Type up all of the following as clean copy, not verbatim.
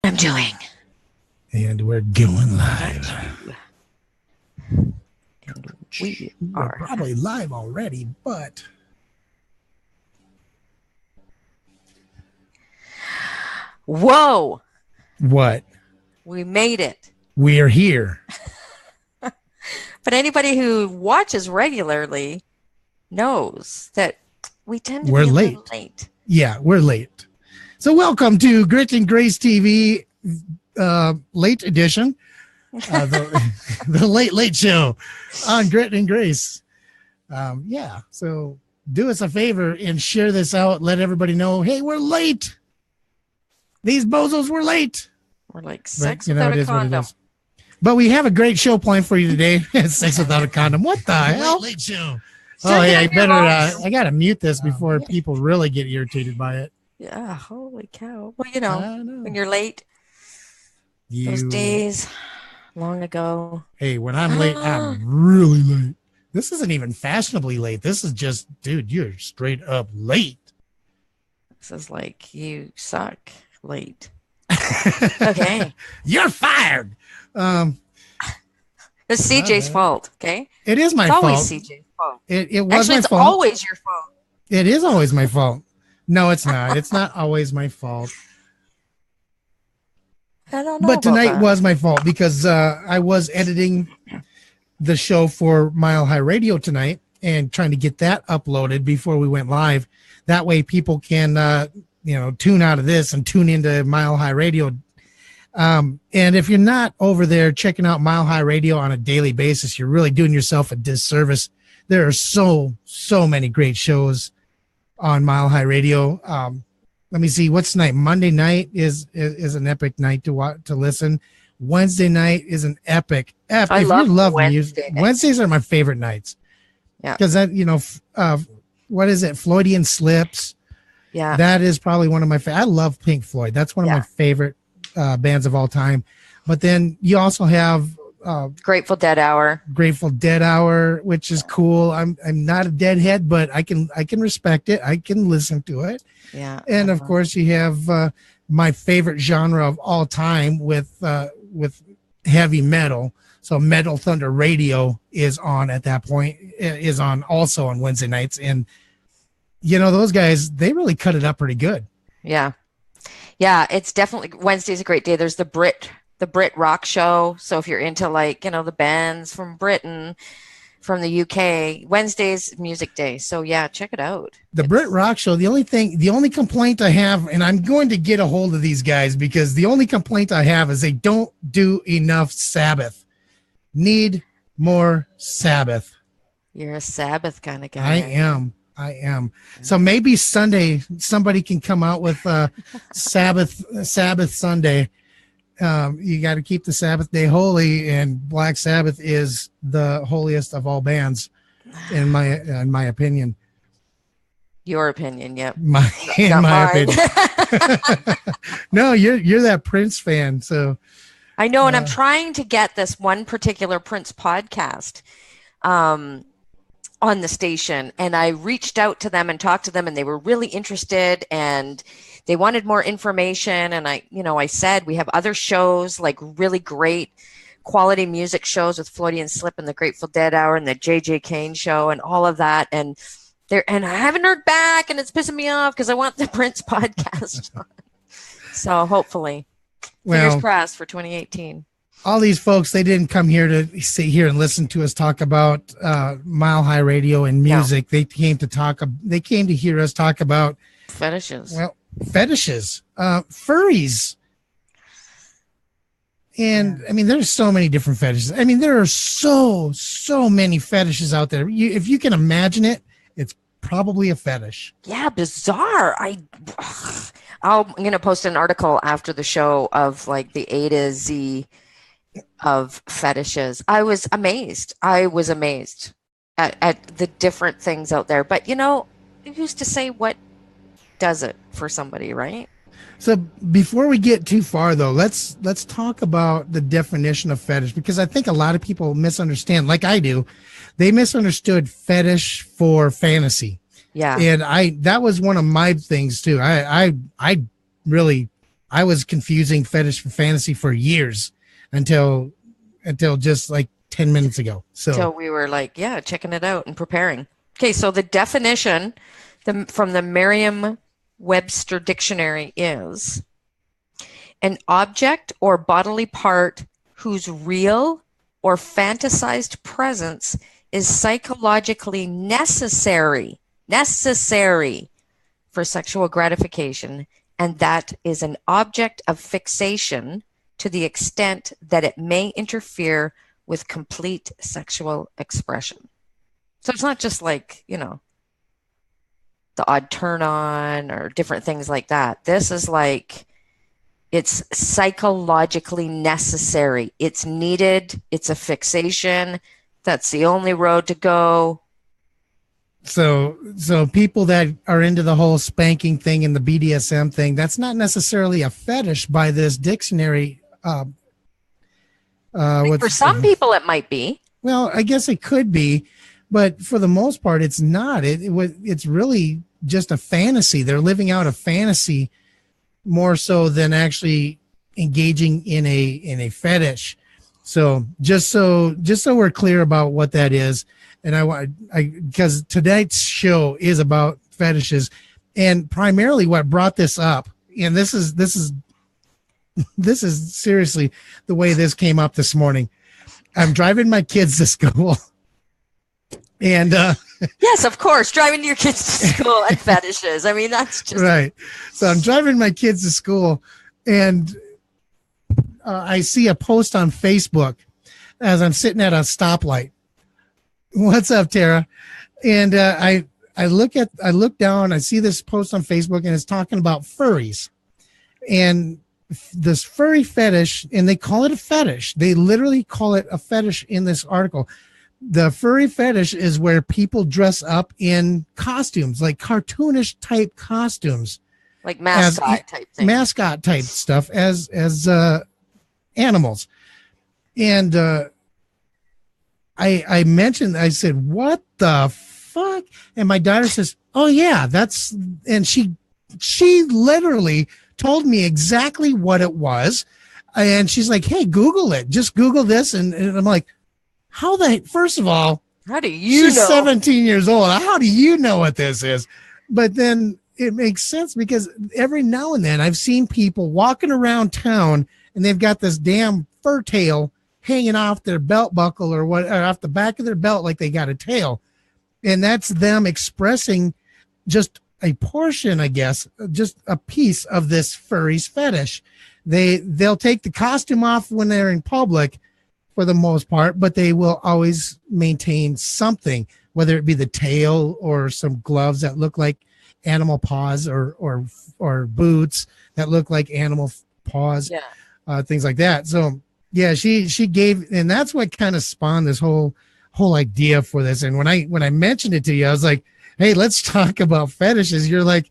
I'm doing. And we're going live. And we We're are. probably live already, but... Whoa! What? We made it. We're here. But anybody who watches regularly knows that we tend to We're be a late. little late. Yeah, we're late. So welcome to Grit and Grace TV late edition. The late show on Grit and Grace. So do us a favor and share this out. Let everybody know, hey, we're late. These bozos were late. We're like sex But, without it a is what it condom. is. But we have a great show planned for you today. Sex without a condom. What the hell? Late show. Oh, yeah, I Turn down better. your voice. I gotta mute this before people really get irritated by it. Yeah, holy cow. Well, I know. when you're late, those days long ago. Hey, when I'm late, I'm really late. This isn't even fashionably late. This is just, dude, you're straight up late. This is like, you suck late. Okay. You're fired. It's CJ's fault, okay? It is my It's fault. always CJ's fault. It was Actually, my it's fault. always your fault. It is always my fault. No, it's not. It's not always my fault. I don't know. But tonight about that. was my fault because I was editing the show for Mile High Radio tonight and trying to get that uploaded before we went live. That way people can, tune out of this and tune into Mile High Radio. And if you're not over there checking out Mile High Radio on a daily basis, you're really doing yourself a disservice. There are so many great shows on Mile High Radio. Let me see, what's tonight? Monday night is an epic night to listen. Wednesday night is an epic. If you love music, Wednesdays are my favorite nights. Yeah. Because what is it? Freudian Slips. Yeah. That is probably one of my favorite. I love Pink Floyd. That's one of my favorite bands of all time. But then you also have Grateful Dead Hour, which is cool. I'm not a Deadhead, but I can respect it. I can listen to it. Yeah. And of course you have my favorite genre of all time with heavy metal. So Metal Thunder Radio is on at that point, is on also on Wednesday nights. And those guys, they really cut it up pretty good. Yeah. Yeah, it's definitely Wednesday's a great day. There's the Brit rock show. So if you're into the bands from Britain, from the UK, Wednesday's music day. So yeah, check it out. The Brit rock show. The only complaint I have, and I'm going to get a hold of these guys because the only complaint I have is they don't do enough Sabbath. Need more Sabbath. You're a Sabbath kind of guy. I am. So maybe Sunday somebody can come out with Sabbath Sunday. You got to keep the Sabbath day holy, and Black Sabbath is the holiest of all bands, in my opinion. Your opinion, yep. My opinion. No, you're that Prince fan, so I know, and I'm trying to get this one particular Prince podcast on the station, and I reached out to them and talked to them, and they were really interested, and they wanted more information. And I said, we have other shows, like really great quality music shows with Freudian Slip and the Grateful Dead Hour and the JJ Kane show and all of that. And I haven't heard back, and it's pissing me off because I want the Prince podcast on. So hopefully, fingers crossed for 2018. All these folks, they didn't come here to sit here and listen to us talk about Mile High Radio and music. No. They came to hear us talk about fetishes. Well, fetishes, furries. And I mean, there's so many different fetishes. I mean, there are so many fetishes out there. If you can imagine it, it's probably a fetish. Yeah, bizarre. I'm going to post an article after the show of the A to Z of fetishes. I was amazed at the different things out there. But who's to say what does it for somebody, right? So before we get too far, though, let's talk about the definition of fetish, because I think a lot of people misunderstand, like I do. They misunderstood fetish for fantasy. Yeah. And that was one of my things too. I really I was confusing fetish for fantasy for years until just like 10 minutes ago. So So we were like, yeah, checking it out and preparing. Okay, so the definition from the Merriam-Webster dictionary is an object or bodily part whose real or fantasized presence is psychologically necessary for sexual gratification, and that is an object of fixation to the extent that it may interfere with complete sexual expression. So it's not just like, the odd turn on or different things like that. This is like, it's psychologically necessary. It's needed. It's a fixation. That's the only road to go. So people that are into the whole spanking thing and the BDSM thing, that's not necessarily a fetish by this dictionary. For some people, it might be. Well, I guess it could be, but for the most part, it's not. It's really just a fantasy. They're living out a fantasy more so than actually engaging in a fetish. So just so we're clear about what that is, and because tonight's show is about fetishes, and primarily what brought this up, and this is seriously the way this came up this morning. I'm driving my kids to school, and yes, of course, driving your kids to school and fetishes. I mean, that's just right. So I'm driving my kids to school, and I see a post on Facebook as I'm sitting at a stoplight. What's up, Tara? And I look down, I see this post on Facebook, and it's talking about furries. And this furry fetish, and they call it a fetish. They literally call it a fetish in this article. The furry fetish is where people dress up in costumes, like cartoonish type costumes, like mascot type thing. Mascot type stuff as animals. And I mentioned, I said, what the fuck? And my daughter says, oh yeah, and she literally told me exactly what it was. And she's like, hey, Google it. Just Google this. And I'm like, first of all, how do you know? She's 17 years old. How do you know what this is? But then it makes sense because every now and then I've seen people walking around town and they've got this damn fur tail hanging off their belt buckle or off the back of their belt like they got a tail. And that's them expressing just a portion, I guess, just a piece of this furry's fetish. They'll take the costume off when they're in public for the most part, but they will always maintain something, whether it be the tail or some gloves that look like animal paws or boots that look like animal paws, things like that. So yeah, she gave, and that's what kind of spawned this whole idea for this. And when I mentioned it to you, I was like, hey, let's talk about fetishes. You're like,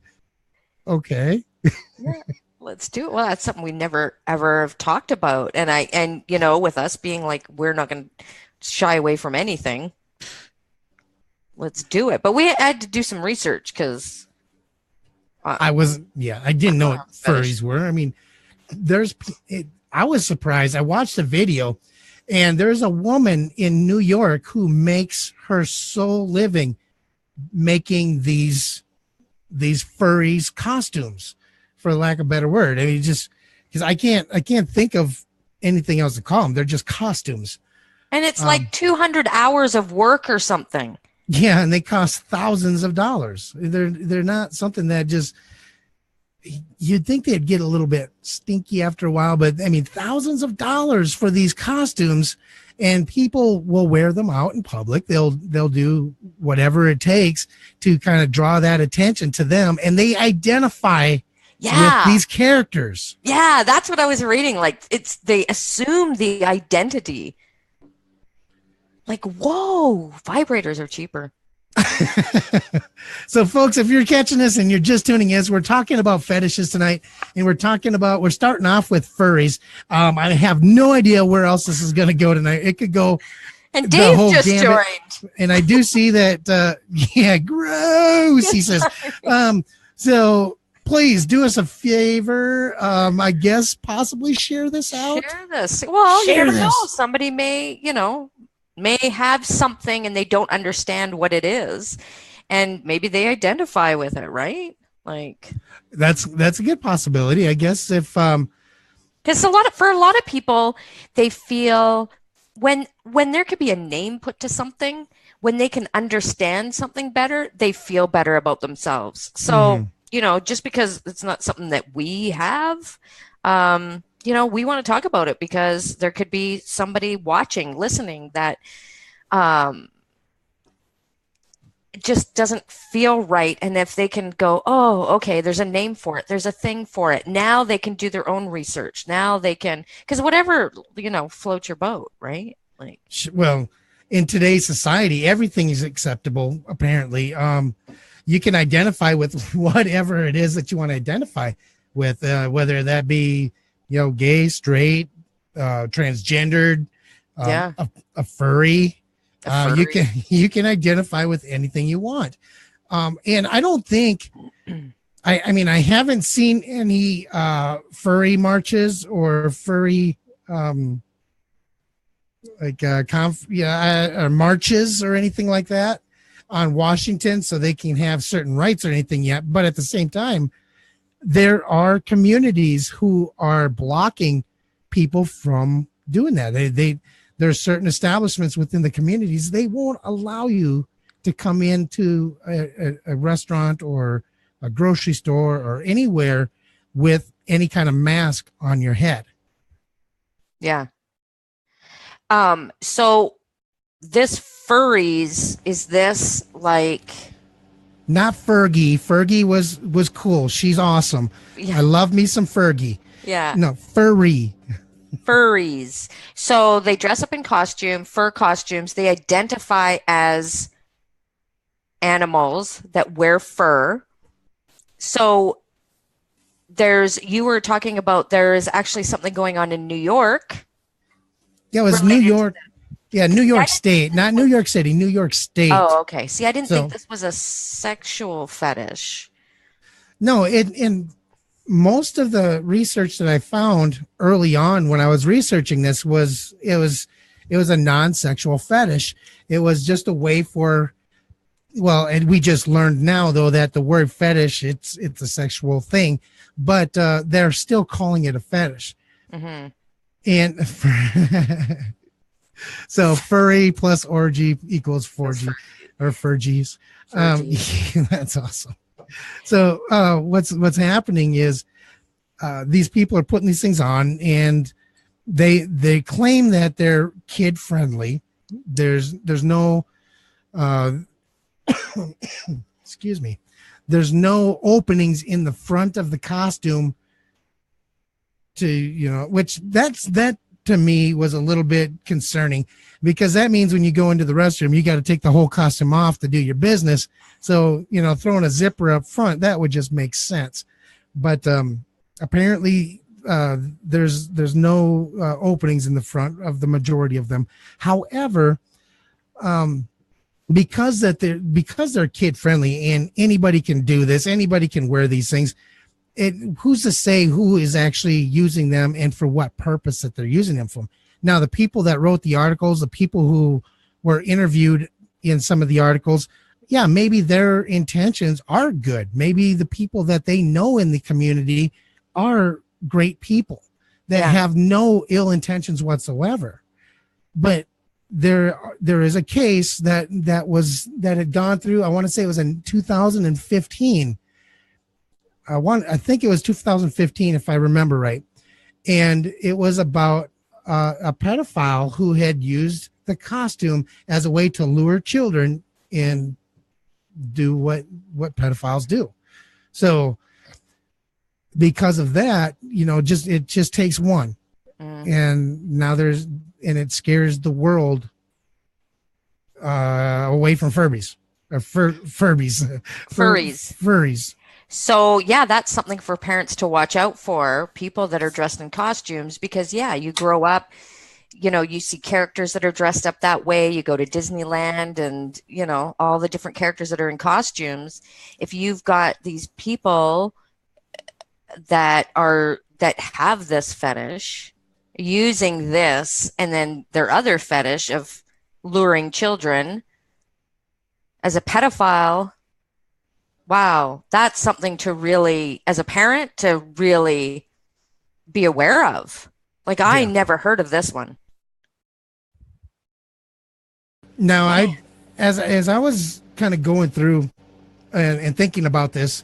okay. Yeah, let's do it. Well, that's something we never ever have talked about. And with us being like, we're not going to shy away from anything. Let's do it. But we had to do some research because I didn't know what furries were. I mean, I was surprised. I watched a video, and there's a woman in New York who makes her sole living making these furries costumes, for lack of a better word. I mean, just because I can't think of anything else to call them. They're just costumes. And it's like 200 hours of work or something. Yeah, and they cost thousands of dollars. They're not something that just, you'd think they'd get a little bit stinky after a while, but I mean, thousands of dollars for these costumes, and people will wear them out in public. They'll do whatever it takes to kind of draw that attention to them, and they identify with these characters. Yeah, that's what I was reading. Like, they assume the identity. Like, whoa, vibrators are cheaper. So folks, if you're catching this and you're just tuning in, we're talking about fetishes tonight, and we're starting off with furries. I have no idea where else this is going to go tonight. It could go, and Dave just joined, and I do see that. Yeah, gross. He says. So please do us a favor. I guess possibly share this out. Share this. Well, Share you never this. know. Somebody may have something and they don't understand what it is, and maybe they identify with it, right? Like That's a good possibility, I guess. If because for a lot of people, they feel when there could be a name put to something, when they can understand something better, they feel better about themselves. So, just because it's not something that we have, we want to talk about it because there could be somebody watching, listening that it just doesn't feel right. And if they can go, oh, okay, there's a name for it. There's a thing for it. Now they can do their own research. Now they can, because whatever, floats your boat, right? Like, well, in today's society, everything is acceptable, apparently. You can identify with whatever it is that you want to identify with, whether that be, gay, straight, transgendered, a furry. You can identify with anything you want. And I don't think, I mean, I haven't seen any furry marches or furry marches or anything like that on Washington so they can have certain rights or anything yet. But at the same time, there are communities who are blocking people from doing that. There are certain establishments within the communities. They won't allow you to come into a restaurant or a grocery store or anywhere with any kind of mask on your head. Yeah. So this furries, is this like... Not Fergie. Fergie was cool. She's awesome. Yeah. I love me some Fergie. Yeah. No, furry. Furries. So they dress up in fur costumes. They identify as animals that wear fur. So you were talking about there is actually something going on in New York. Yeah, it was New York. Yeah, New York State, not New York City, New York State. Oh, okay. See, I didn't think this was a sexual fetish. No, in most of the research that I found early on when I was researching this was a non-sexual fetish. It was just a way for, and we just learned now though that the word fetish, it's a sexual thing, but they're still calling it a fetish. Mm-hmm. And so furry plus orgy equals 4G or furgies. That's awesome. So what's happening is these people are putting these things on, and they claim that they're kid friendly. There's no excuse me. There's no openings in the front of the costume to which that to me was a little bit concerning, because that means when you go into the restroom, you got to take the whole costume off to do your business. So, throwing a zipper up front, that would just make sense. But apparently there's no openings in the front of the majority of them. However, because they're kid friendly and anybody can do this, anybody can wear these things. Who's to say who is actually using them and for what purpose that they're using them for? Now, the people that wrote the articles, the people who were interviewed in some of the articles, yeah, maybe their intentions are good. Maybe the people that they know in the community are great people that have no ill intentions whatsoever. But there is a case that had gone through, I want to say it was in 2015. I think it was 2015, if I remember right. And it was about a pedophile who had used the costume as a way to lure children and do what pedophiles do. So because of that, it just takes one. And now it scares the world away from Furbies. Or Furbies. Furries. So, yeah, that's something for parents to watch out for, people that are dressed in costumes, because, you grow up, you see characters that are dressed up that way. You go to Disneyland and, all the different characters that are in costumes. If you've got these people that have this fetish using this and then their other fetish of luring children as a pedophile. Wow, that's something to really, as a parent, to really be aware of. Like, I Yeah. never heard of this one. Now, as I was kind of going through and thinking about this,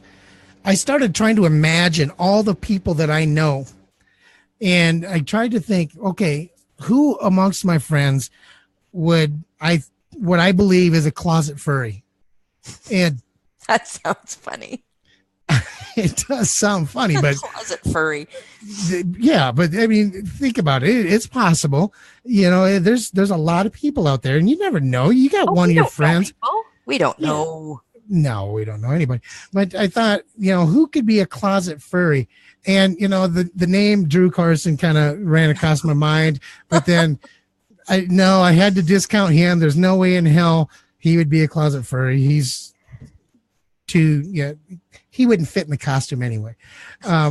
I started trying to imagine all the people that I know, and I tried to think, okay, who amongst my friends would I believe is a closet furry? And That sounds funny. it does sound funny, but Closet furry. yeah, but I mean, think about it. It's possible. You know, there's a lot of people out there, and you never know. You got Oh, one we of your don't know friends. people. We don't Yeah. know. No, we don't know anybody. But I thought, who could be a closet furry? And the name Drew Carson kind of ran across my mind, but then I had to discount him. There's no way in hell he would be a closet furry. He's too, he wouldn't fit in the costume anyway.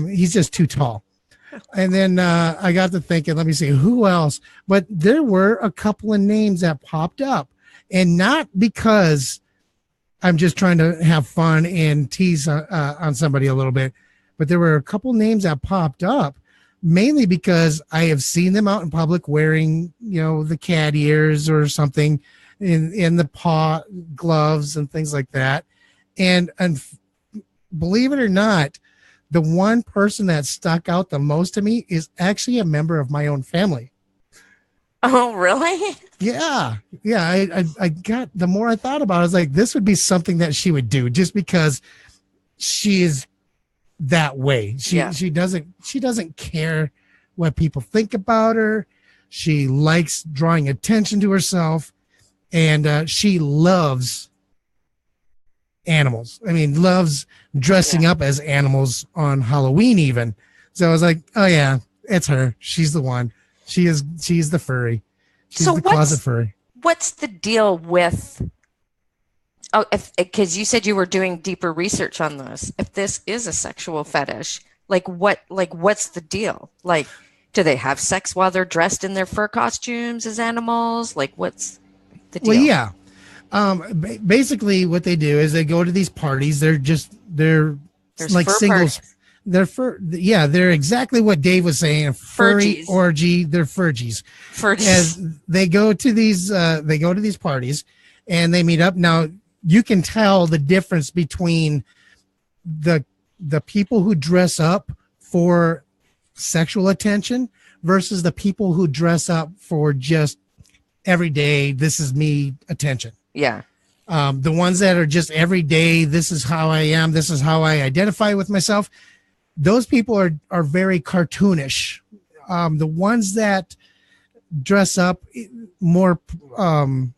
He's just too tall. And then I got to thinking, let me see who else. But there were a couple of names that popped up, and not because I'm just trying to have fun and tease on somebody a little bit, but there were a couple names that popped up, mainly because I have seen them out in public wearing, the cat ears or something in the paw gloves and things like that. And believe it or not, the one person that stuck out the most to me is actually a member of my own family. Oh, really? Yeah. I got, the more I thought about it, I was like, this would be something that she would do just because she is that way. She doesn't care what people think about her. She likes drawing attention to herself, and she loves animals. I mean, loves dressing up as animals on Halloween even. So I was like, oh yeah, it's her. She's the one. She's the furry. She's So the closet furry. what's the deal with, oh, because you said you were doing deeper research on this. If this is a sexual fetish, what's the deal? Like, do they have sex while they're dressed in their fur costumes as animals? Like, what's the deal? Well, yeah. Basically what they do is they go to these parties. They're like singles. Parties. They're exactly what Dave was saying. A furry Furgies. orgy. They're furgies. As they go to these parties and they meet up. Now you can tell the difference between the people who dress up for sexual attention versus the people who dress up for just everyday, this is me attention. Yeah. The ones that are just every day, this is how I am, this is how I identify with myself. Those people are very cartoonish. The ones that dress up more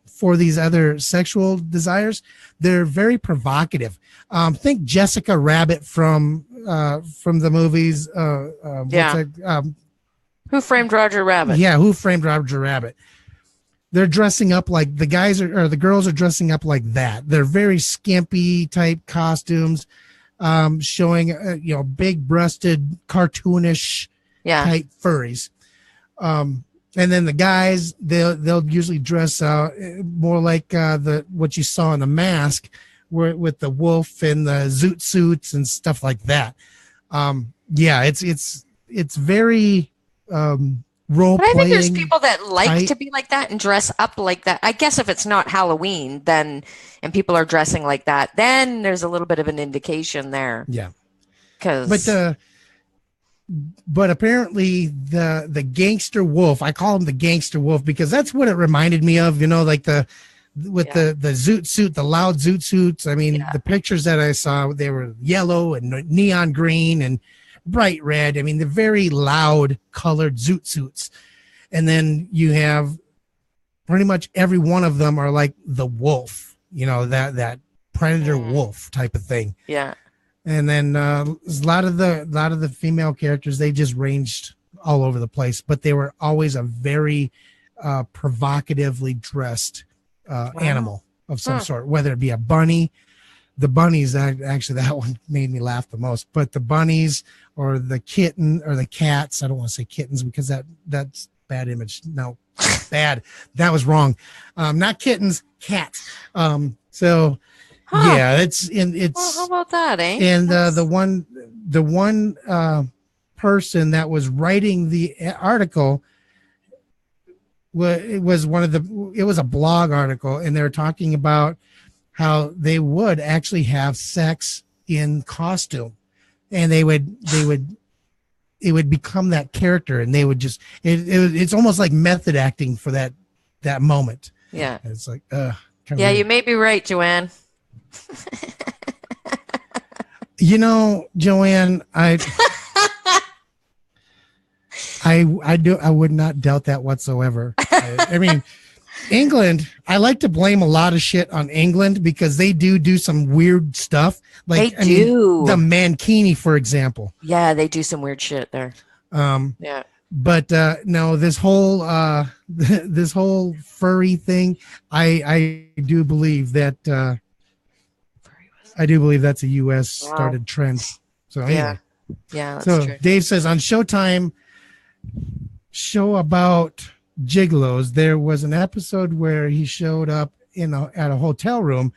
for these other sexual desires, they're very provocative. Think Jessica Rabbit from the movies. Who Framed Roger Rabbit? Yeah, Who Framed Roger Rabbit. They're dressing up like the girls are dressing up like that. They're very skimpy type costumes, showing big breasted cartoonish type furries. And then the guys, they'll usually dress more like what you saw in The Mask, with the wolf and the zoot suits and stuff like that. It's very role playing. I think there's people that like to be like that and dress up like that. I guess if it's not Halloween, and people are dressing like that, then there's a little bit of an indication there. Yeah. But apparently the gangster wolf, I call him the gangster wolf because that's what it reminded me of, the zoot suit, the loud zoot suits. I mean, the pictures that I saw, they were yellow and neon green and bright red. I mean, the very loud colored zoot suits. And then you have pretty much every one of them are like the wolf, that predator wolf type of thing. Yeah. And then a lot of the female characters, they just ranged all over the place, but they were always a very provocatively dressed animal of some sort, whether it be a bunny, the bunnies, actually that one made me laugh the most, but the bunnies or the kitten or the cats, I don't want to say kittens because that's bad image. No, bad. That was wrong. Not kittens, cats. So yeah, it's well, how about that, eh? And the one person that was writing the article, it was a blog article, and they were talking about how they would actually have sex in costume, and it would become that character, and they would just it's almost like method acting for that moment. Yeah, it's like yeah, you may be right, Joanne. You know, Joanne, I would not doubt that whatsoever. I mean, England, I like to blame a lot of shit on England because they do some weird stuff. Like, I mean, the Mankini, for example. Yeah, they do some weird shit there. Yeah. But no, this whole furry thing, I do believe that that's a U.S. started trend. So anyway. Yeah, that's so true. Dave says on Showtime show about gigolos, there was an episode where he showed up at a hotel room,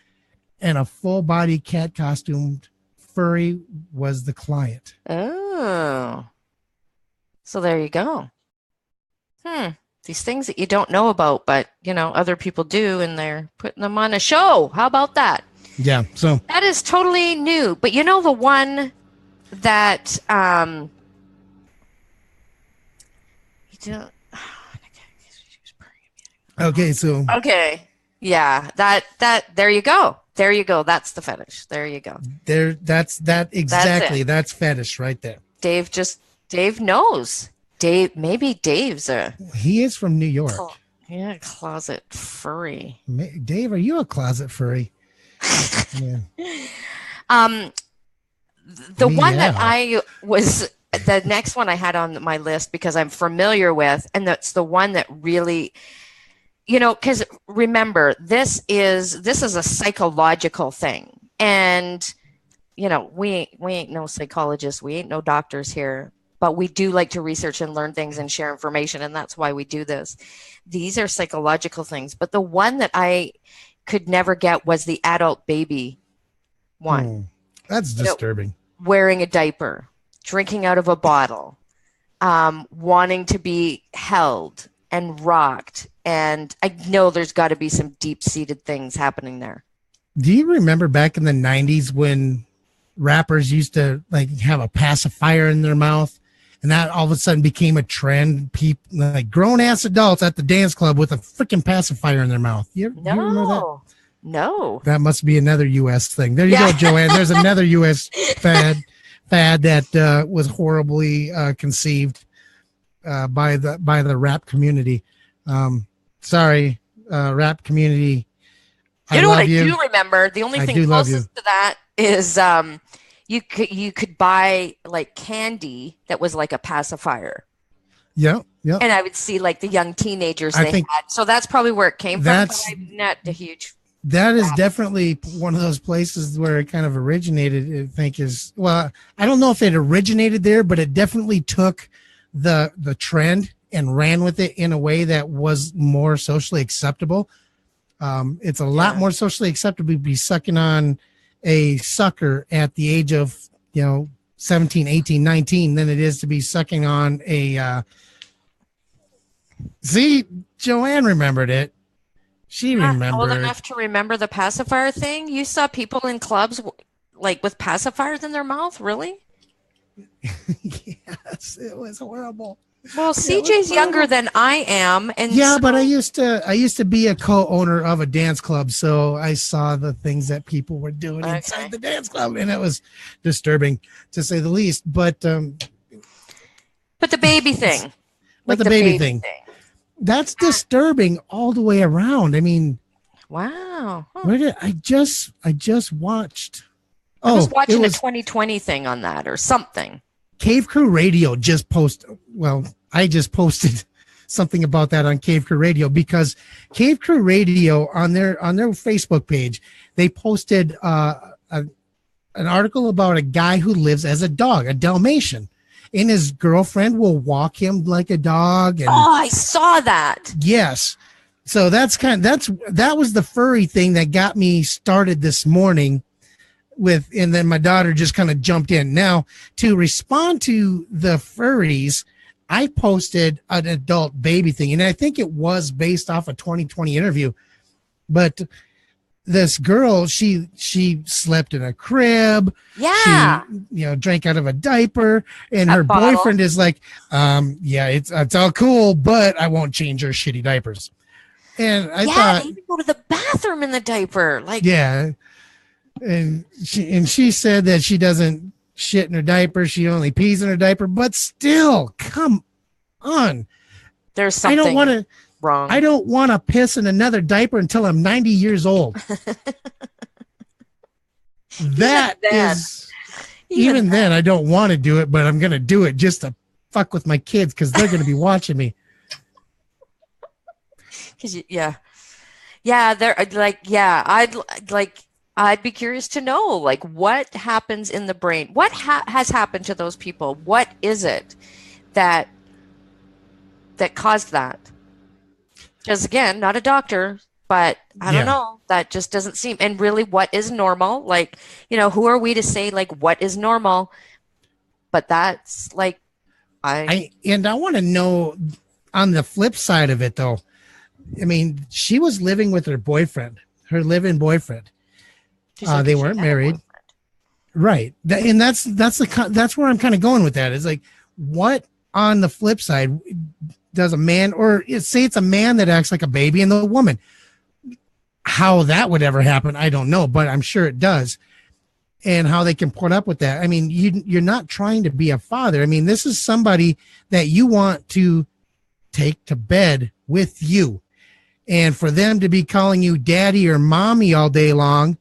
and a full body cat costumed furry was the client. Oh, so there you go. These things that you don't know about, but other people do, and they're putting them on a show. How about that? Yeah, so that is totally new. But the one that okay, yeah, that there you go. That's the fetish. There you go. That's fetish right there. Dave knows. Maybe Dave's he is from New York. Closet furry. Dave, are you a closet furry? Yeah. The one that I was, the next one I had on my list because I'm familiar with, and that's the one that really, because remember, this is a psychological thing, and we ain't no psychologists, we ain't no doctors here, but we do like to research and learn things and share information, and that's why we do this. These are psychological things, but the one that I could never get was the adult baby one. That's disturbing. Wearing a diaper, drinking out of a bottle, wanting to be held and rocked. And I know there's got to be some deep-seated things happening there. Do you remember back in the 90s when rappers used to have a pacifier in their mouth? And that all of a sudden became a trend. People, like grown-ass adults at the dance club with a freaking pacifier in their mouth. You remember that? No. That must be another U.S. thing. There you go, Joanne. There's another U.S. fad that was horribly conceived by the rap community. Sorry, rap community. I do remember? The only thing closest to that is you could buy like candy that was like a pacifier. Yeah. And I would see like the young teenagers had. So that's probably where it came from. But I'm not a huge. That is definitely one of those places where it kind of originated. I think I don't know if it originated there, but it definitely took the trend and ran with it in a way that was more socially acceptable. It's a lot more socially acceptable to be sucking on a sucker at the age of 17, 18, 19 than it is to be sucking on a see, Joanne remembered it. She remembered. Old enough to remember the pacifier thing? You saw people in clubs like with pacifiers in their mouth? Really? Yes, it was horrible. Well, CJ's younger than I am, and but I used to be a co-owner of a dance club, so I saw the things that people were doing inside the dance club, and it was disturbing to say the least. But the baby thing, the baby thing. That's disturbing all the way around. I mean, wow. Where did I just watched? I was watching a 2020 thing on that or something. Cave Crew Radio just posted. Well, I just posted something about that on Cave Crew Radio because Cave Crew Radio on their Facebook page, they posted an article about a guy who lives as a dog, a Dalmatian, and his girlfriend will walk him like a dog. And oh, I saw that. yes. So that was the furry thing that got me started this morning with, and then my daughter just kind of jumped in. Now, to respond to the furries, I posted an adult baby thing, and I think it was based off a 2020 interview, but this girl, she slept in a crib. Yeah. She, drank out of a diaper, and A her bottle. boyfriend is like, yeah, it's all cool, but I won't change her shitty diapers. And I thought, they even go to the bathroom in the diaper. Like, yeah. And she said that she doesn't shit in her diaper. She only pees in her diaper, but still, come on. There's something wrong. I don't want to piss in another diaper until I'm 90 years old. Even then, I don't want to do it, but I'm going to do it just to fuck with my kids because they're going to be watching me. They're like, I'd be curious to know, like, what happens in the brain? What has happened to those people? What is it that caused that? Because again, not a doctor, but I don't know. That just doesn't seem. And really, what is normal? Like, who are we to say like what is normal? But that's like, I want to know on the flip side of it, though. I mean, she was living with her boyfriend, her live-in boyfriend. They weren't married, right? And that's where I'm kind of going with that. Is like, what on the flip side does a man, or say it's a man that acts like a baby, and the woman? How that would ever happen, I don't know, but I'm sure it does. And how they can put up with that. I mean, you're not trying to be a father. I mean, this is somebody that you want to take to bed with you. And for them to be calling you daddy or mommy all day long,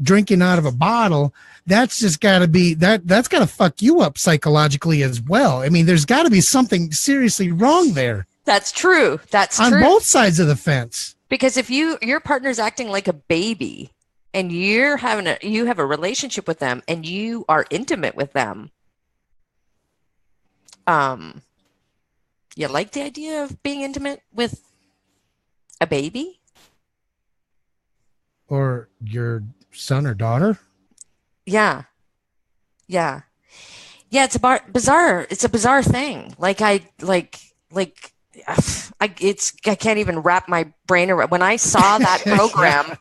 drinking out of a bottle, that's just got to be, that's got to fuck you up psychologically as well. I mean, there's got to be something seriously wrong there. That's true. That's on true. Both sides of the fence. Because if your partner's acting like a baby and you have a relationship with them and you are intimate with them, you like the idea of being intimate with a baby? Or your son or daughter? Yeah. It's bizarre. It's a bizarre thing. I can't even wrap my brain around. When I saw that program,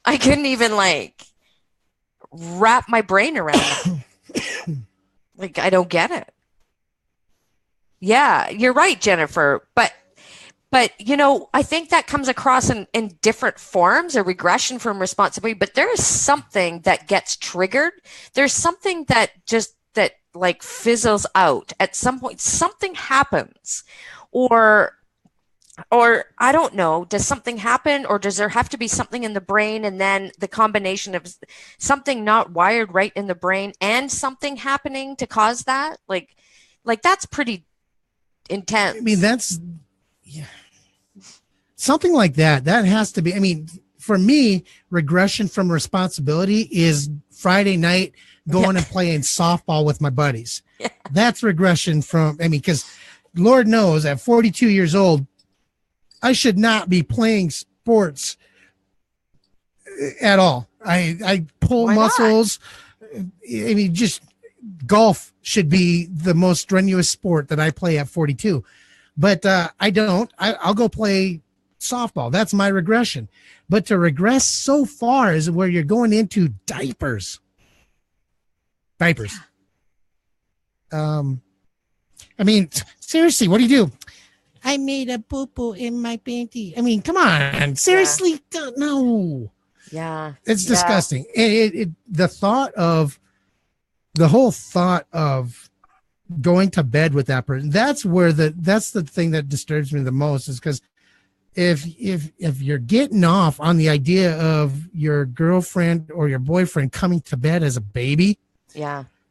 I couldn't even wrap my brain around it. I don't get it. Yeah, you're right, Jennifer. But I think that comes across in different forms, a regression from responsibility. But there is something that gets triggered. There's something that fizzles out at some point. Something happens, or I don't know. Does something happen, or does there have to be something in the brain, and then the combination of something not wired right in the brain and something happening to cause that? Like that's pretty intense. I mean, something like that has to be, I mean, for me, regression from responsibility is Friday night going and playing softball with my buddies. Yeah. That's regression from, because Lord knows at 42 years old, I should not be playing sports at all. I pull muscles. I mean, just golf should be the most strenuous sport that I play at 42. But I don't. I'll go play softball. That's my regression. But to regress so far is where you're going into diapers. I mean, seriously, what do? I made a poo-poo in my panty. I mean, come on. Seriously? Yeah. No. Yeah. It's disgusting. The whole thought of going to bed with that person, that's the thing that disturbs me the most, is because if you're getting off on the idea of your girlfriend or your boyfriend coming to bed as a baby,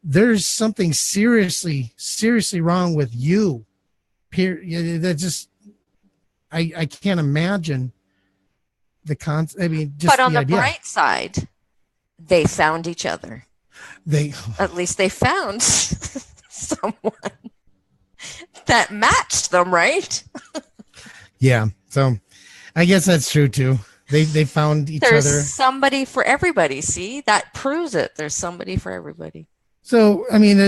there's something seriously wrong with you. That just, I can't imagine the concept. I mean, just but on the idea. bright side, they found each other. They At least they found someone that matched them, right? Yeah. So I guess that's true too. They found each There's other. somebody for everybody. See, that proves it. There's somebody for everybody. So I mean,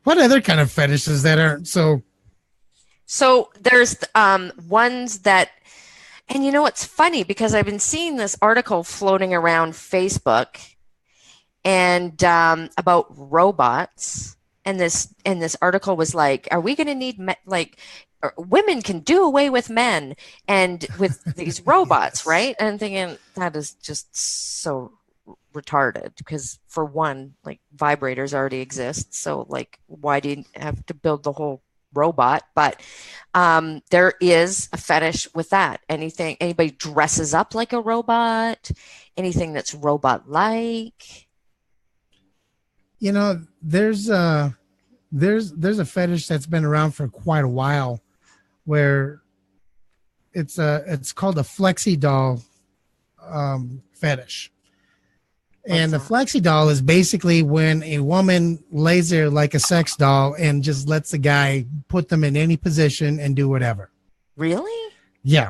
what other kind of fetishes that aren't so? So there's ones that, and you know, it's funny because I've been seeing this article floating around Facebook and about robots, and this article was like, are we going to need women can do away with men and with these robots, Yes. right? And I'm thinking that is just so retarded because for one, like vibrators already exist, so like why do you have to build the whole robot? But there is a fetish with that. Anybody dresses up like a robot, anything that's robot like. You know, there's a fetish that's been around for quite a while, where it's called a flexi doll fetish. And the flexi doll is basically when a woman lays there like a sex doll and just lets the guy put them in any position and do whatever. Really? Yeah.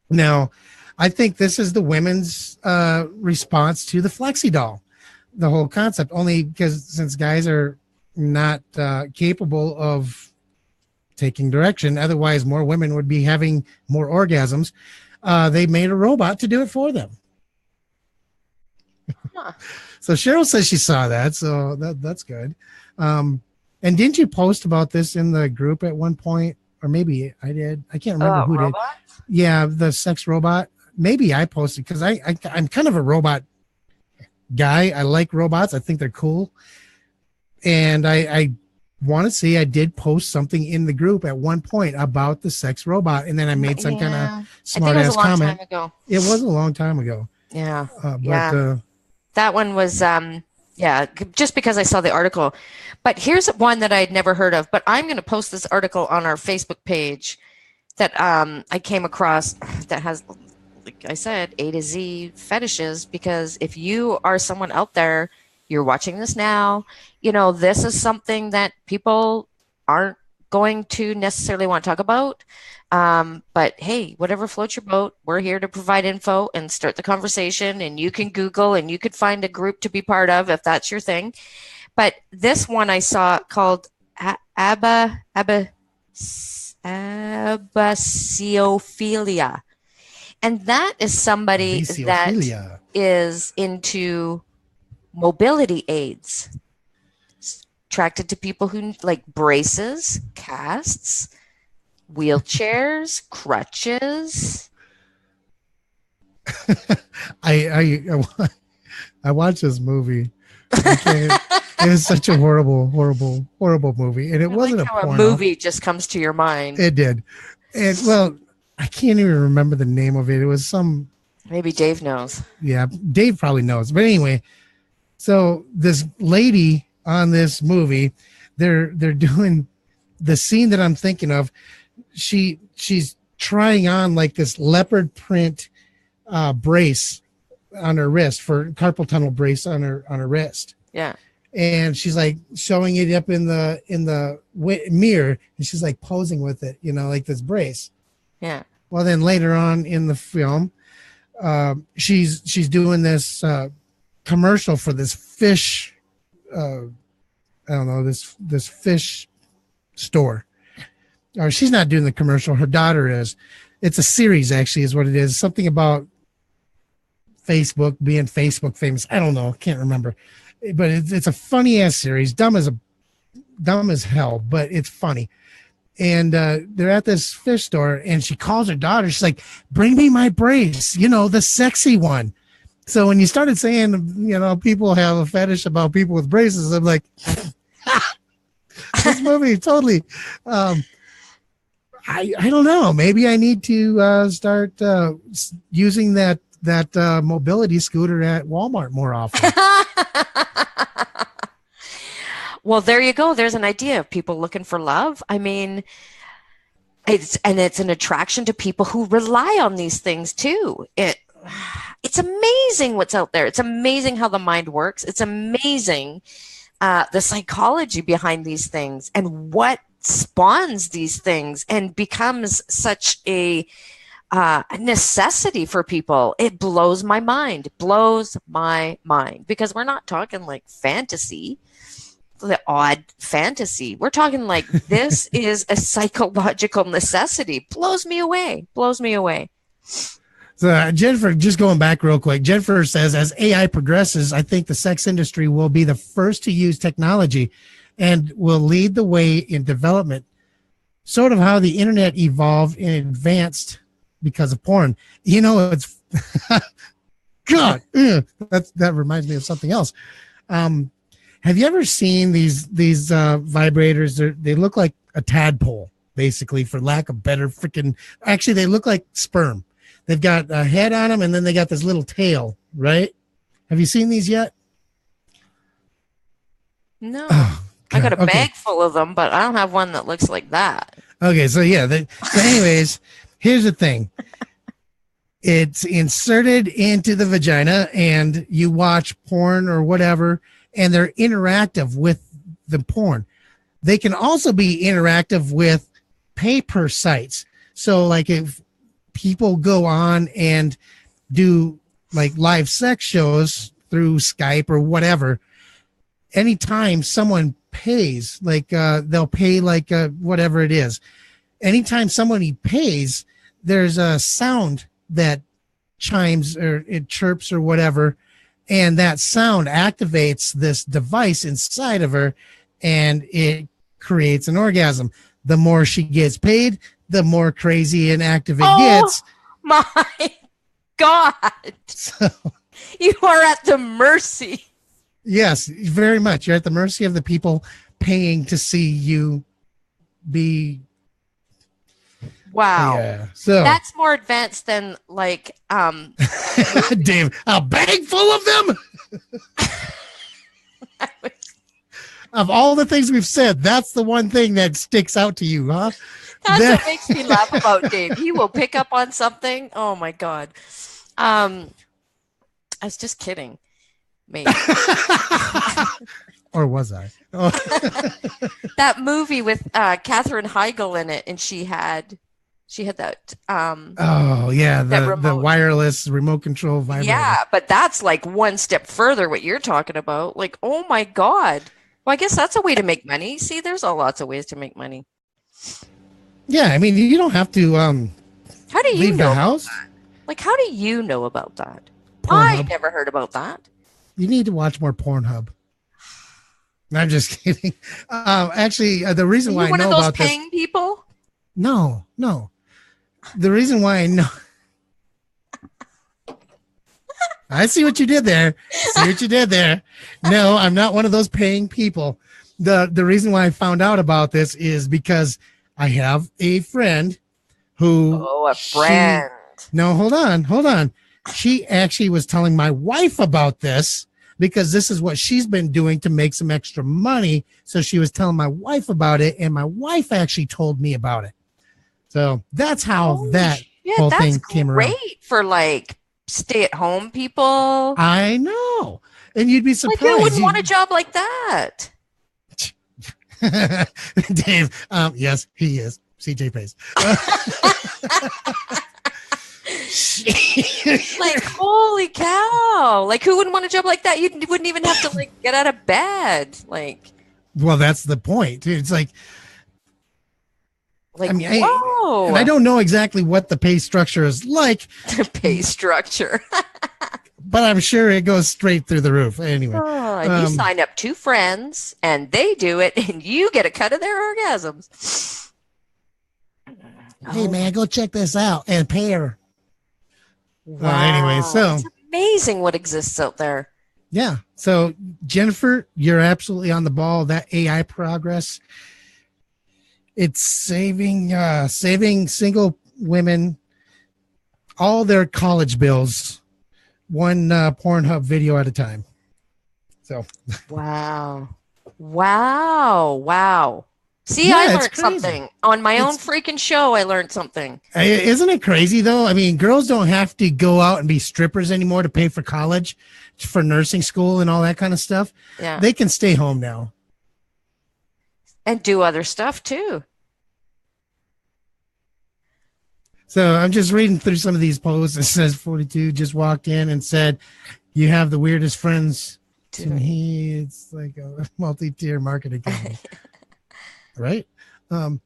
Now, I think this is the women's response to the flexi doll, the whole concept, only because since guys are not capable of taking direction, otherwise more women would be having more orgasms. They made a robot to do it for them. Huh. So Cheryl says she saw that, so that's good. And didn't you post about this in the group at one point, or maybe I did? I can't remember who robots? did. Yeah, the sex robot. Maybe I posted because I'm kind of a robot guy. I like robots. I think they're cool, and I want to see. I did post something in the group at one point about the sex robot, and then I made some kind of smart ass comment. It was a long time ago. Yeah. But that one was just because I saw the article. But here's one that I'd never heard of, but I'm going to post this article on our Facebook page that I came across that has, like I said, A to Z fetishes, because if you are someone out there, you're watching this now, you know, this is something that people aren't going to necessarily want to talk about. But hey, whatever floats your boat, we're here to provide info and start the conversation, and you can Google and you could find a group to be part of if that's your thing. But this one I saw called Abasiophilia. And that is somebody that is into mobility aids, attracted to people who like braces, casts, wheelchairs, crutches. I watched this movie. It was such a horrible movie, and it wasn't like a porno. A movie just comes to your mind. It did, and well, I can't even remember the name of it. It was some. Maybe Dave knows. Yeah, Dave probably knows. But anyway, so this lady on this movie, they're doing the scene that I'm thinking of. She's trying on like this leopard print brace on her wrist, for carpal tunnel brace on her wrist. Yeah. And she's like showing it up in the mirror, and she's like posing with it, you know, like this brace. Yeah. Well, then later on in the film, she's doing this commercial for this fish. I don't know, this fish store. Or she's not doing the commercial. Her daughter is. It's a series, actually, is what it is. Something about Facebook being Facebook famous. I don't know. Can't remember. But it's a funny ass series. Dumb as hell, but it's funny. And they're at this fish store, and she calls her daughter. She's like, "Bring me my brace, you know, the sexy one." So when you started saying, you know, people have a fetish about people with braces, I'm like, this movie totally. I don't know. Maybe I need to start using that mobility scooter at Walmart more often. Well, there you go. There's an idea of people looking for love. I mean, it's an attraction to people who rely on these things too. it's amazing what's out there. It's amazing how the mind works. It's amazing the psychology behind these things and what spawns these things and becomes such a necessity for people. It blows my mind. Blows my mind because we're not talking like fantasy, the odd fantasy. We're talking like this is a psychological necessity. Blows me away. Blows me away. So Jennifer, just going back real quick, Jennifer says, as AI progresses, I think the sex industry will be the first to use technology and will lead the way in development. Sort of how the internet evolved and advanced because of porn. You know, it's God, that reminds me of something else. Have you ever seen these vibrators? They look like a tadpole, basically, for lack of better freaking. Actually, they look like sperm. They've got a head on them, and then they got this little tail, right? Have you seen these yet? No. Oh, I got a bag full of them, but I don't have one that looks like that. Okay, so yeah. So anyways, here's the thing. It's inserted into the vagina, and you watch porn or whatever, and they're interactive with the porn. They can also be interactive with pay-per sites. So, like if people go on and do like live sex shows through Skype or whatever, anytime someone pays, like they'll pay like whatever it is. Anytime somebody pays, there's a sound that chimes or it chirps or whatever, and that sound activates this device inside of her, and it creates an orgasm. The more she gets paid, the more crazy and active it gets. My God. So, you are at the mercy. Yes, very much. You're at the mercy of the people paying to see you be. Wow. Yeah. So that's more advanced than like Dave, a bag full of them. Of all the things we've said, that's the one thing that sticks out to you, huh? That's what makes me laugh about Dave. He will pick up on something. Oh my God. I was just kidding. Maybe. Or was I? Oh. That movie with Katherine Heigl in it, and she had that. Oh yeah, the wireless remote control vibrator. Yeah, but that's like one step further. What you're talking about, like, oh my God. Well, I guess that's a way to make money. See, there's lots of ways to make money. Yeah, I mean, you don't have to how do you leave know the house. Like, how do you know about that? Pornhub. I never heard about that. You need to watch more Pornhub. I'm just kidding. Actually, the reason why I know about this. One of those paying people? No. The reason why I know. I see what you did there. No, I'm not one of those paying people. The reason why I found out about this is because I have a friend who. Oh, a friend. No, hold on. She actually was telling my wife about this because this is what she's been doing to make some extra money. So she was telling my wife about it, and my wife actually told me about it. So that's how whole thing came around. Great for like stay-at-home people. I know, and you'd be surprised. Like, who wouldn't want a job like that? Dave, yes, he is. CJ pays. Like, holy cow. Like, who wouldn't want a job like that? You wouldn't even have to like get out of bed. Like, well, that's the point. It's like I mean, whoa. I don't know exactly what the pay structure is like. The pay structure. But I'm sure it goes straight through the roof. Anyway. And you sign up 2 friends, and they do it, and you get a cut of their orgasms. Hey, man, go check this out and pay her. Wow. Anyway, so. It's amazing what exists out there. Yeah. So, Jennifer, you're absolutely on the ball. That AI progress, it's saving single women all their college bills, one Pornhub video at a time. So. Wow. See, I Yeah, it's learned crazy. something on my own It's freaking show. I learned something. Isn't it crazy though? I mean, girls don't have to go out and be strippers anymore to pay for college, for nursing school and all that kind of stuff. Yeah. They can stay home now. And do other stuff too. So I'm just reading through some of these posts. It says 42 just walked in and said, "You have the weirdest friends to me." It's like a multi-tier marketing company, right? All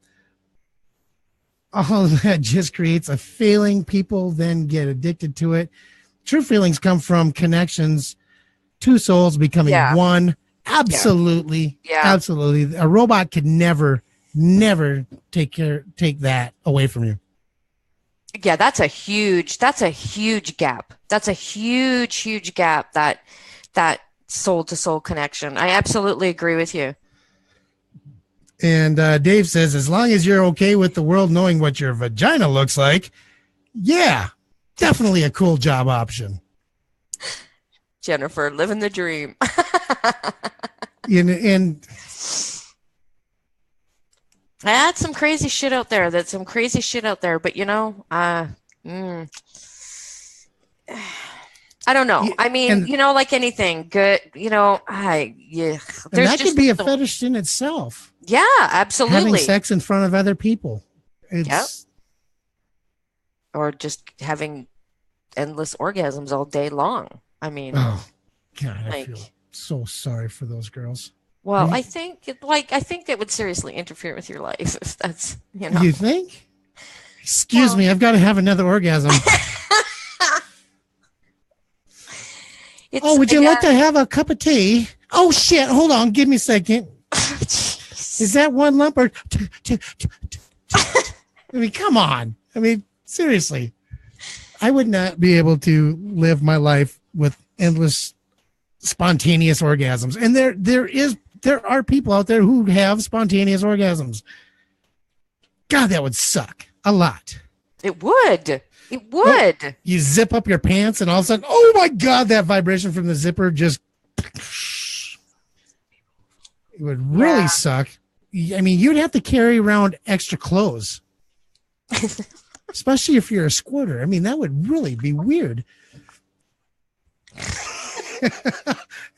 of that just creates a feeling. People then get addicted to it. True feelings come from connections, two souls becoming Yeah. one. Absolutely. Yeah. Absolutely. A robot could never take that away from you. Yeah, that's a huge gap. That's a huge gap, that soul to soul connection. I absolutely agree with you. And Dave says, as long as you're okay with the world knowing what your vagina looks like, yeah, definitely a cool job option. Jennifer, living the dream. And I had some crazy shit out there. But I don't know. I mean, like anything good, and that could be a fetish in itself. Yeah, absolutely. Having sex in front of other people. Or just having endless orgasms all day long. I mean, oh God, I feel so sorry for those girls. Well, I think that would seriously interfere with your life if that's, You think? Excuse me, I've got to have another orgasm. Would you like to have a cup of tea? Oh shit, hold on, give me a second. Is that one lump or I mean, come on. I mean, seriously. I would not be able to live my life with endless spontaneous orgasms. And there are people out there who have spontaneous orgasms. God, that would suck a lot. It would. You zip up your pants and all of a sudden, oh my God, that vibration from the zipper just, it would really suck. I mean, you'd have to carry around extra clothes, especially if you're a squirter. I mean, that would really be weird.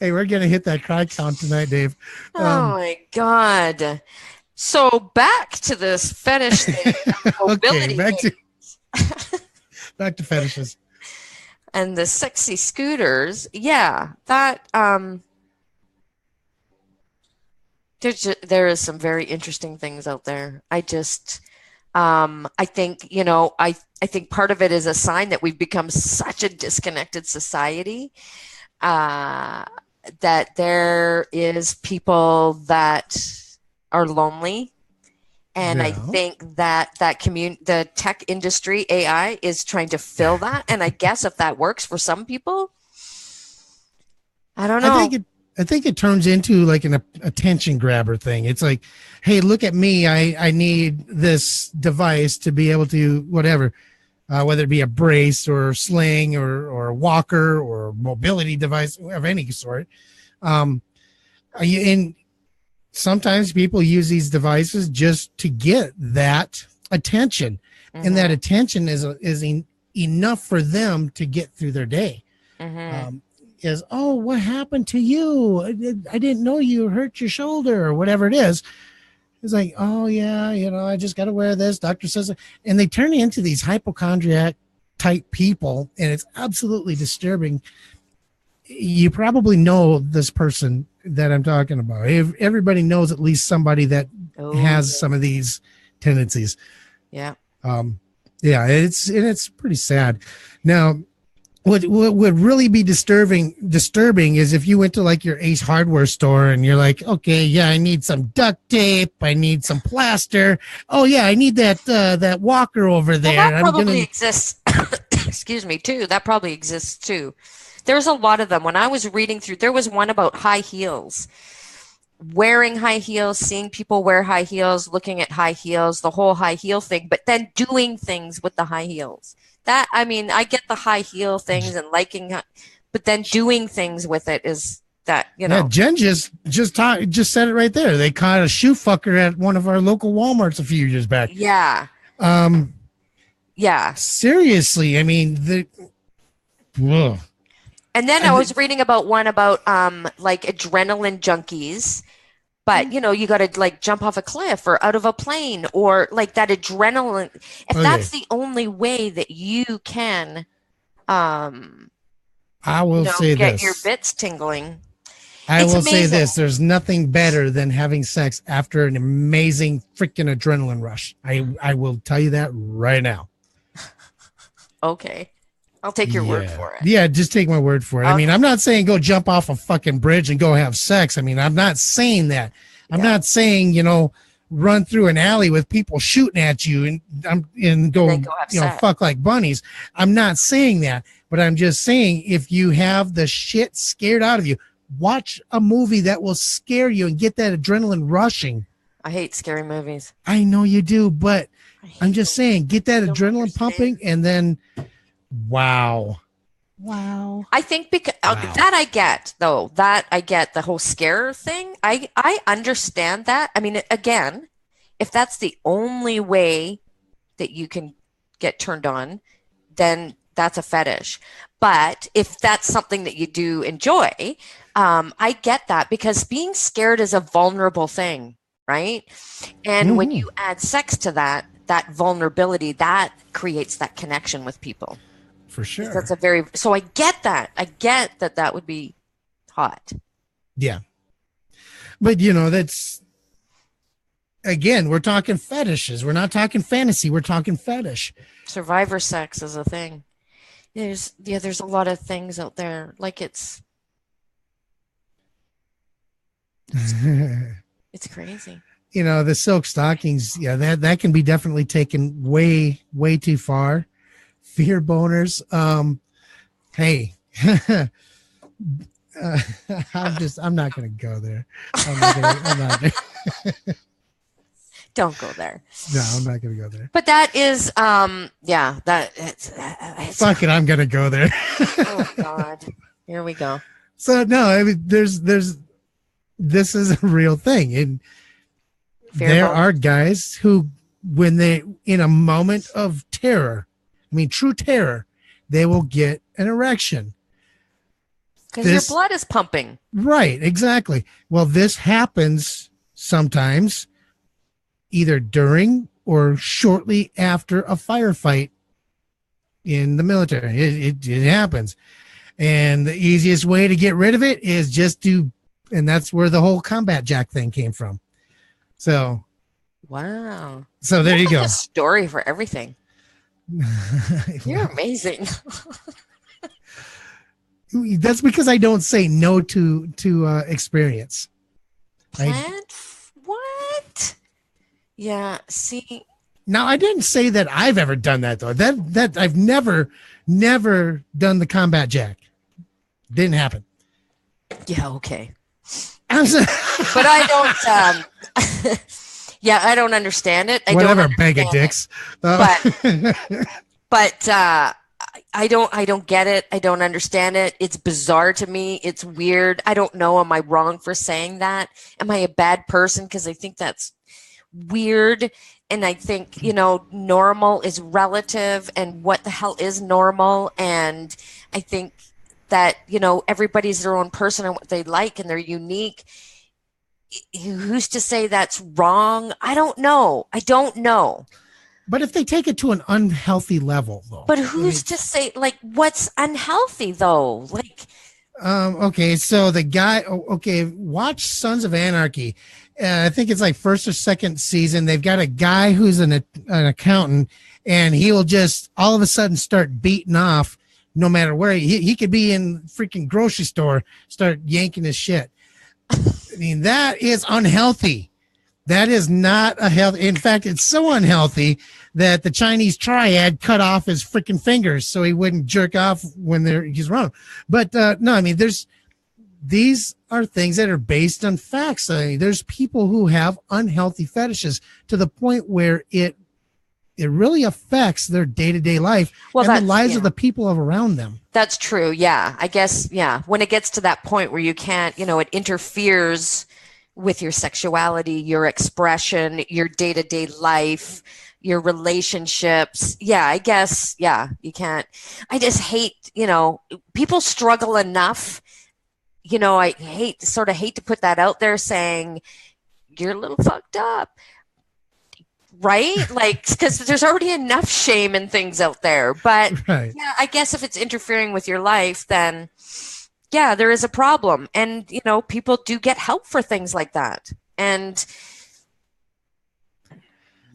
Hey, we're going to hit that cry count tonight, Dave. Oh my God. So back to this fetish thing. Okay, back to fetishes. And the sexy scooters. Yeah, that there is some very interesting things out there. I think, I think part of it is a sign that we've become such a disconnected society, that there is people that are lonely. And I think that the tech industry, AI, is trying to fill that. And I guess if that works for some people, I don't know. I think it turns into like an attention grabber thing. It's like, hey, look at me. I need this device to be able to whatever, whether it be a brace or sling or a walker or mobility device of any sort. And sometimes people use these devices just to get that attention, and that attention is enough for them to get through their day. Is, oh, what happened to you? I didn't know you hurt your shoulder or whatever it is. It's like, oh yeah, I just got to wear this. Doctor says, and they turn into these hypochondriac type people, and it's absolutely disturbing. You probably know this person that I'm talking about. Everybody knows at least somebody that has some of these tendencies. Yeah. It's pretty sad. Now, what would really be disturbing is if you went to like your Ace Hardware store and you're like, okay, yeah, I need some duct tape, I need some plaster. Oh yeah, I need that walker over there. Well, that probably exists. Excuse me, too. That probably exists too. There's a lot of them. When I was reading through, there was one about high heels, wearing high heels, seeing people wear high heels, looking at high heels, the whole high heel thing, but then doing things with the high heels. I get the high heel things and liking, but then doing things with it is that, you Yeah, know. Jen just said it right there. They caught a shoe fucker at one of our local Walmarts a few years back. Yeah. Yeah. Seriously, I mean, ugh. And then I was reading about one about like adrenaline junkies, but you know, you got to like jump off a cliff or out of a plane or like that adrenaline. If that's the only way that you can, I will say get this. your bits tingling. I It's will say amazing. this. There's nothing better than having sex after an amazing freaking adrenaline rush. I will tell you that right now. Okay. I'll take your word for it. Yeah, just take my word for it. Okay. I mean, I'm not saying go jump off a fucking bridge and go have sex. I mean, I'm not saying that. I'm not saying, run through an alley with people shooting at you and go fuck like bunnies. I'm not saying that, but I'm just saying if you have the shit scared out of you, watch a movie that will scare you and get that adrenaline rushing. I hate scary movies. I know you do, but I'm just saying, get that adrenaline pumping and then wow. I think because that I get though, that I get the whole scare thing. I understand that. I mean, again, if that's the only way that you can get turned on, then that's a fetish. But if that's something that you do enjoy, I get that because being scared is a vulnerable thing, right? And when you add sex to that vulnerability, that creates that connection with people. For sure. So I get that. I get that would be hot. Yeah. But that's, again, we're talking fetishes. We're not talking fantasy. We're talking fetish. Survivor sex is a thing. There's a lot of things out there. Like it's crazy. The silk stockings. Yeah, that can be definitely taken way, way too far. Fear boners. Hey, I'm not going to go there. I'm not. Don't go there. No, I'm not going to go there. But that is, fuck it. I'm going to go there. Oh God. Here we go. So no, I mean, this is a real thing. And there are guys who, when they, in a moment of terror, true terror, they will get an erection. Because your blood is pumping. Right, exactly. Well, this happens sometimes either during or shortly after a firefight in the military. It happens. And the easiest way to get rid of it is just and that's where the whole combat jack thing came from. So. Wow. So there you go. A story for everything. You're amazing. That's because I don't say no to experience. What? Yeah. See. Now I didn't say that I've ever done that though. That I've never done the combat jack. Didn't happen. Yeah. Okay. But I don't. Yeah, I don't understand it. Whatever, bag of dicks. But I don't get it. I don't understand it. It's bizarre to me. It's weird. I don't know. Am I wrong for saying that? Am I a bad person because I think that's weird? And I think, normal is relative, and what the hell is normal? And I think that, everybody's their own person and what they like, and they're unique. Who's to say that's wrong? I don't know. But if they take it to an unhealthy level, though. But who's to say, like, what's unhealthy, though? Like, okay, so the guy, watch Sons of Anarchy. I think it's like first or second season. They've got a guy who's an accountant, and he'll just all of a sudden start beating off no matter where. He could be in freaking grocery store, start yanking his shit. That is unhealthy. That is not a healthy. In fact, it's so unhealthy that the Chinese triad cut off his freaking fingers so he wouldn't jerk off when he's wrong. But no, these are things that are based on facts. There's people who have unhealthy fetishes to the point where it it really affects their day-to-day life and the lives of the people around them. That's true. Yeah. I guess, yeah. When it gets to that point where you can't, it interferes with your sexuality, your expression, your day-to-day life, your relationships. Yeah, I guess, yeah, you can't. I just hate, people struggle enough. I hate to put that out there saying you're a little fucked up. Right? Like, because there's already enough shame and things out there. But yeah, I guess if it's interfering with your life, then yeah, there is a problem. And, people do get help for things like that. And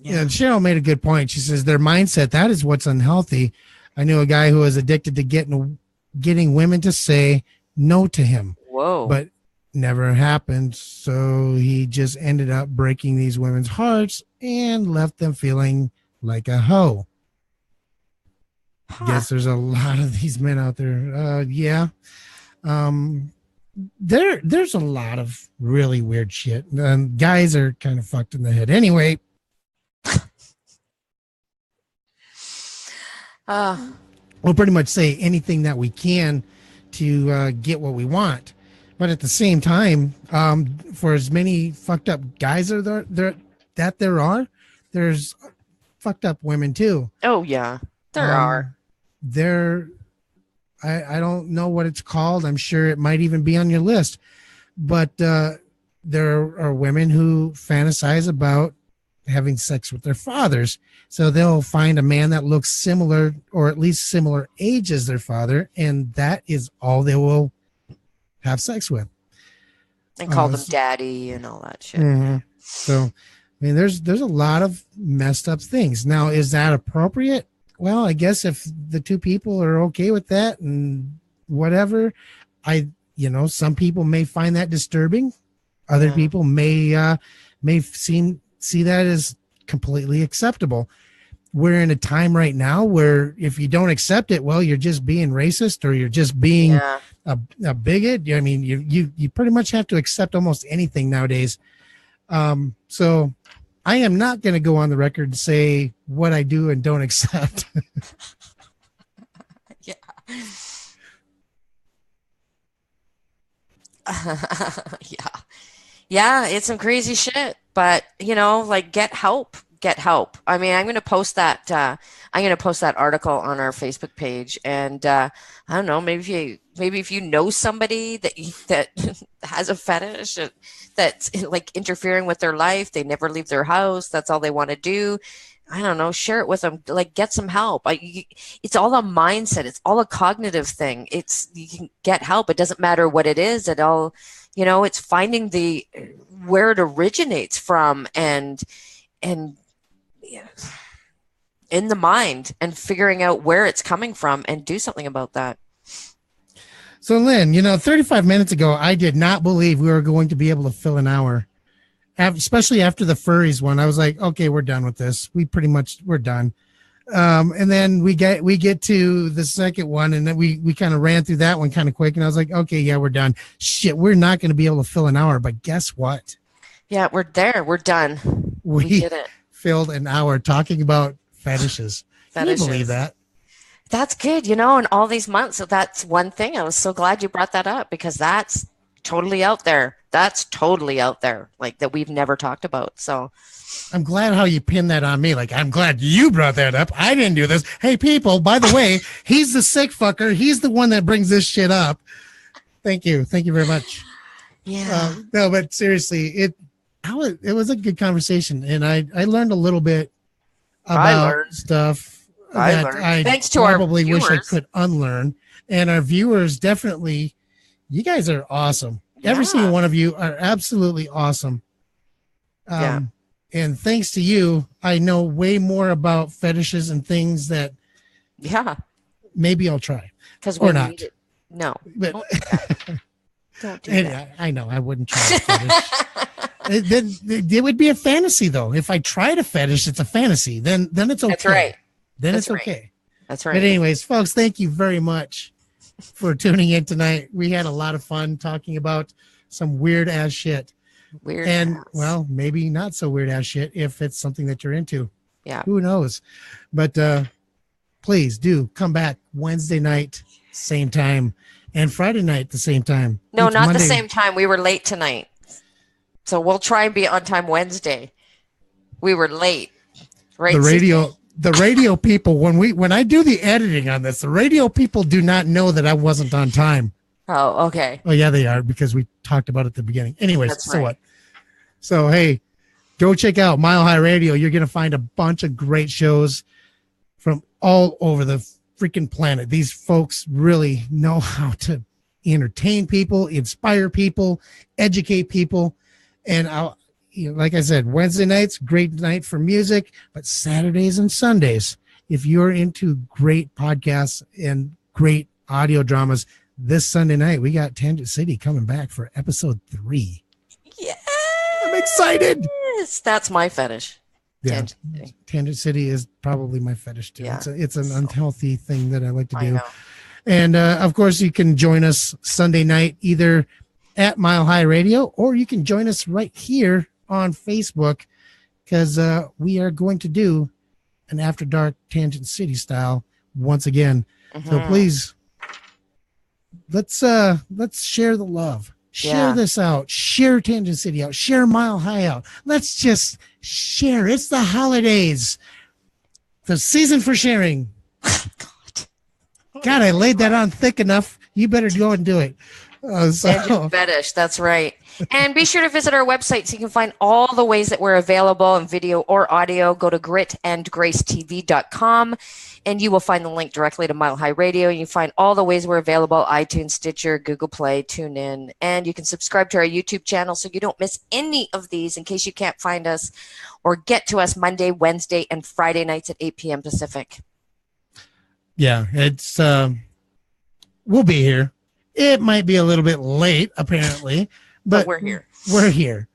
yeah, Cheryl made a good point. She says their mindset, that is what's unhealthy. I knew a guy who was addicted to getting women to say no to him. Whoa. But never happened. So he just ended up breaking these women's hearts and left them feeling like a hoe. Guess there's a lot of these men out there. Yeah. There's a lot of really weird shit. Guys are kind of fucked in the head. Anyway. We'll pretty much say anything that we can to get what we want. But at the same time, for as many fucked up guys there are, there's fucked up women too. Oh yeah, there are. I don't know what it's called. I'm sure it might even be on your list. But there are women who fantasize about having sex with their fathers. So they'll find a man that looks similar or at least similar age as their father, and that is all they will have sex with. And call them daddy and all that shit. Mm-hmm. So, I mean, there's a lot of messed up things. Now, is that appropriate? Well, I guess if the two people are okay with that and whatever, some people may find that disturbing. Other people may see that as completely acceptable. We're in a time right now where if you don't accept it, well, you're just being racist or you're just being a bigot. I mean, you pretty much have to accept almost anything nowadays. So I am not going to go on the record and say what I do and don't accept. Yeah. Yeah, it's some crazy shit, but get help. I mean, I'm going to post that article on our Facebook page, and I don't know, maybe if you know somebody that has a fetish that's like interfering with their life, they never leave their house, that's all they want to do. I don't know, share it with them, like get some help. It's all a mindset. It's all a cognitive thing. You can get help. It doesn't matter what it is at all. It's finding where it originates from and in the mind and figuring out where it's coming from and do something about that. So Lynn, 35 minutes ago, I did not believe we were going to be able to fill an hour, especially after the furries one. I was like, okay, we're done with this. We're done. And then we get to the second one, and then we kind of ran through that one kind of quick. And I was like, okay, yeah, we're done. Shit, we're not going to be able to fill an hour, but guess what? Yeah, we're there. We're done. We did it. Filled an hour talking about fetishes. Can you believe that? That's good. In all these months. So that's one thing. I was so glad you brought that up because that's totally out there. Like that we've never talked about. So I'm glad how you pinned that on me. Like, I'm glad you brought that up. I didn't do this. Hey, people, by the way, he's the sick fucker. He's the one that brings this shit up. Thank you. Thank you very much. Yeah. No, but seriously, it was a good conversation. And I learned a little bit about stuff that I Thanks to probably our viewers. wish I could unlearn. And our viewers, definitely, you guys are awesome. Yeah. Every single one of you are absolutely awesome. And thanks to you, I know way more about fetishes and things that maybe I'll try. Or not. No. But, don't do that. I know I wouldn't try a fetish. It would be a fantasy though. If I tried a fetish, it's a fantasy. Then it's okay. That's right. Then it's okay. That's right. But anyways, folks, thank you very much for tuning in tonight. We had a lot of fun talking about some weird ass shit. Well, maybe not so weird ass shit if it's something that you're into. Yeah. Who knows? But please do come back Wednesday night, same time, and Friday night, the same time. No, Each not Monday. the same time. We were late tonight. So we'll try and be on time Wednesday. We were late. Right, The radio people, when I do the editing on this, the radio people do not know that I wasn't on time. Oh, okay. Oh, yeah, they are, because we talked about it at the beginning. Anyways, That's so right. what? So, hey, go check out Mile High Radio. You're going to find a bunch of great shows from all over the freaking planet. These folks really know how to entertain people, inspire people, educate people. And like I said, Wednesday nights, great night for music, but Saturdays and Sundays, if you're into great podcasts and great audio dramas, this Sunday night, we got Tangent City coming back for episode 3. Yeah. I'm excited. That's my fetish. Yeah. Tangent City is probably my fetish too. Yeah. It's an unhealthy thing that I like to I do. know. And of course, you can join us Sunday night either at Mile High Radio, or you can join us right here on Facebook, because we are going to do an After Dark Tangent City style once again. So please, let's share the love. Share this out. Share Tangent City out. Share Mile High out. Let's just share. It's the holidays. The season for sharing. God, I laid that on thick enough. You better go and do it. Tangent fetish. That's right. And be sure to visit our website so you can find all the ways that we're available in video or audio. Go to gritandgracetv.com and you will find the link directly to Mile High Radio. You find all the ways we're available: iTunes, Stitcher, Google Play, TuneIn, and you can subscribe to our YouTube channel so you don't miss any of these in case you can't find us or get to us Monday, Wednesday, and Friday nights at 8 p.m. Pacific. Yeah, it's we'll be here. It might be a little bit late, apparently, but we're here. We're here.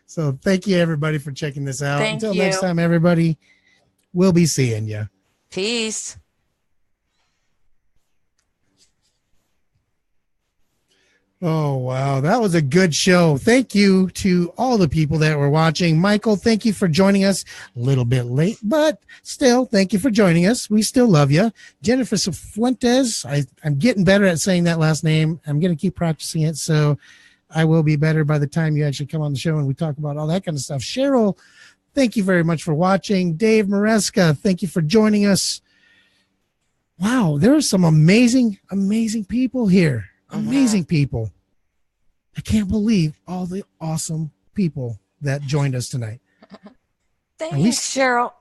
So thank you, everybody, for checking this out. Thank Until you. next time, everybody, we'll be seeing you. Peace. Oh, wow. That was a good show. Thank you to all the people that were watching. Michael, thank you for joining us. A little bit late, but still, thank you for joining us. We still love you. Jennifer Fuentes, I'm getting better at saying that last name. I'm going to keep practicing it, so I will be better by the time you actually come on the show and we talk about all that kind of stuff. Cheryl, thank you very much for watching. Dave Maresca, thank you for joining us. Wow, there are some amazing, amazing people here. Amazing people. I can't believe all the awesome people that joined us tonight. Thanks, Cheryl.